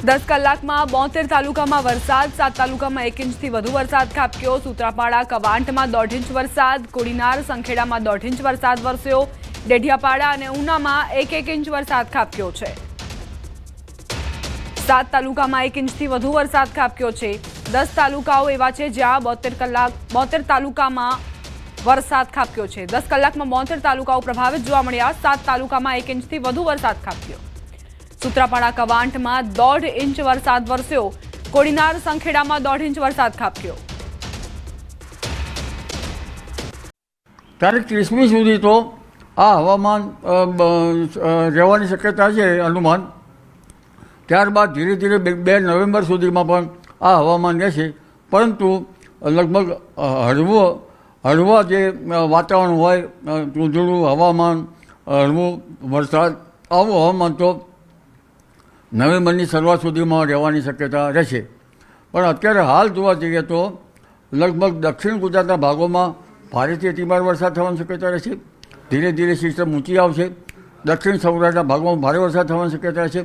10 કલાકમાં 72 તાલુકામાં વરસાદ, 7 તાલુકામાં 1 ઇંચથી વધુ વરસાદ ખાબક્યો। સૂત્રાપાડા કવાંટમાં 1.5 ઇંચ વરસાદ, કોડીનાર સંખેડામાં 1.5 ઇંચ વરસાદ વરસ્યો, ડેઢિયાપાડા અને ઉનામાં 1 ઇંચ વરસાદ ખાબક્યો છે। 7 તાલુકામાં 1 ઇંચથી વધુ વરસાદ ખાબક્યો છે। 10 તાલુકાઓ એવા છે જ્યાં 72 તાલુકામાં વરસાદ ખાબક્યો છે। 10 કલાકમાં 72 તાલુકાઓ પ્રભાવિત જોવા મળ્યા। 7 તાલુકામાં 1 ઇંચથી વધુ વરસાદ ખાબક્યો। સૂત્રાપાડા કવાંટમાં 1.5 ઇંચ વરસાદ વરસ્યો, કોડીનાર સંખેડામાં 1.5 ઇંચ વરસાદ ખાબક્યો। તારીખ 30મી સુધી તો આ હવામાન રહેવાની શક્યતા છે અનુમાન। ત્યારબાદ ધીરે ધીરે 2 નવેમ્બર સુધીમાં પણ આ હવામાન રહેશે, પરંતુ લગભગ હળવા જે વાતાવરણ હોય, ધૂંધળું હવામાન, હળવું વરસાદ, આવું હવામાન તો નવેમ્બરની શરૂઆત સુધીમાં રહેવાની શક્યતા રહેશે। પણ અત્યારે હાલ જોવા જઈએ તો લગભગ દક્ષિણ ગુજરાતના ભાગોમાં ભારેથી અતિભારે વરસાદ થવાની શક્યતા રહેશે। ધીરે ધીરે સિસ્ટમ ઊંચી આવશે। દક્ષિણ સૌરાષ્ટ્રના ભાગોમાં ભારે વરસાદ થવાની શક્યતા રહેશે।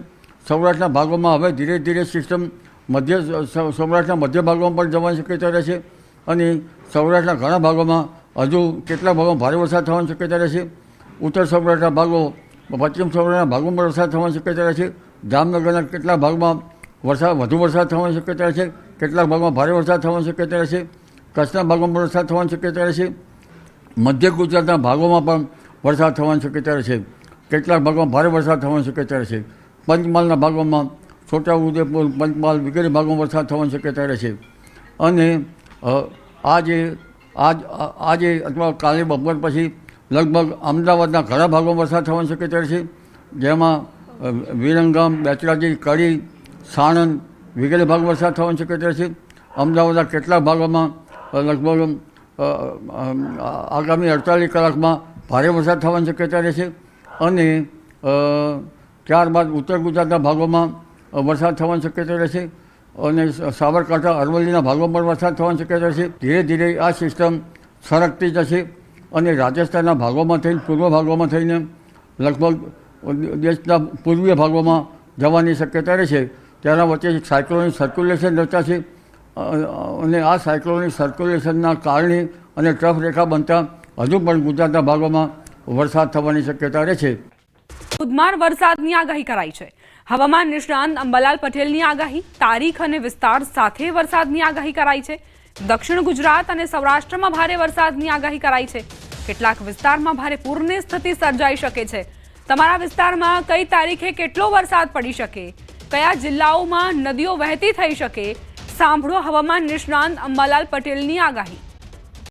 સૌરાષ્ટ્રના ભાગોમાં હવે ધીરે ધીરે સિસ્ટમ સૌરાષ્ટ્રના મધ્ય ભાગોમાં પણ જવાની શક્યતા રહેશે અને સૌરાષ્ટ્રના ઘણા ભાગોમાં હજુ કેટલાક ભાગોમાં ભારે વરસાદ થવાની શક્યતા રહેશે। ઉત્તર સૌરાષ્ટ્રના ભાગો, પશ્ચિમ સૌરાષ્ટ્રના ભાગોમાં વરસાદ થવાની શક્યતા રહેશે। જામનગરના કેટલાક ભાગમાં વધુ વરસાદ થવાની શક્યતા રહેશે, કેટલાક ભાગમાં ભારે વરસાદ થવાની શક્યતા રહેશે। કચ્છના ભાગોમાં વરસાદ થવાની શક્યતા રહેશે। મધ્ય ગુજરાતના ભાગોમાં પણ વરસાદ થવાની શક્યતા રહેશે, કેટલાક ભાગમાં ભારે વરસાદ થવાની શક્યતા રહેશે। પંચમહાલના ભાગોમાં, છોટાઉદેપુર, પંચમહાલ વગેરે ભાગોમાં વરસાદ થવાની શક્યતા રહેશે। અને આજે અથવા કાલે બપોર પછી લગભગ અમદાવાદના ઘણા ભાગોમાં વરસાદ થવાની શક્યતા રહેશે, જેમાં વિરંગામ, બેચરાજી, કડી, સાણંદ વગેરે ભાગમાં વરસાદ થવાની શક્યતા રહેશે। અમદાવાદના કેટલાક ભાગોમાં લગભગ આગામી 48 કલાકમાં ભારે વરસાદ થવાની શક્યતા રહેશે। અને ત્યારબાદ ઉત્તર ગુજરાતના ભાગોમાં વરસાદ થવાની શક્યતા રહેશે અને સાબરકાંઠા, અરવલ્લીના ભાગોમાં પણ વરસાદ થવાની શક્યતા રહેશે। ધીરે ધીરે આ સિસ્ટમ સરકતી જશે અને રાજસ્થાનના ભાગોમાં થઈને, પૂર્વ ભાગોમાં થઈને લગભગ દેશના પૂર્વીય ભાગોમાં જવાની શક્યતા રહેશે। તેના વચ્ચે સાયક્લોનિક સર્ક્યુલેશન રચાશે અને આ સાયક્લોનિક સર્ક્યુલેશનના કારણે અને ટ્રફ રેખા બનતા હજુ પણ ગુજરાતના ભાગોમાં વરસાદ થવાની શક્યતા રહેશે। ધોધમાર વરસાદની આગાહી કરાઈ છે। હવામાન નિષ્ણાંત અંબાલાલ પટેલની આગાહી, તારીખ અને વિસ્તાર સાથે વરસાદની આગાહી કરાઈ છે। દક્ષિણ ગુજરાત અને સૌરાષ્ટ્રમાં ભારે વરસાદની આગાહી કરાઈ છે। કેટલાક વિસ્તારમાં ભારે પૂરની સ્થિતિ સર્જાઈ શકે છે। તમારા વિસ્તારમાં કઈ તારીખે કેટલો વરસાદ પડી શકે, કયા જિલ્લાઓમાં નદીઓ વહેતી થઈ શકે, સાંભળો હવામાન નિષ્ણાંત અંબાલાલ પટેલની આગાહી।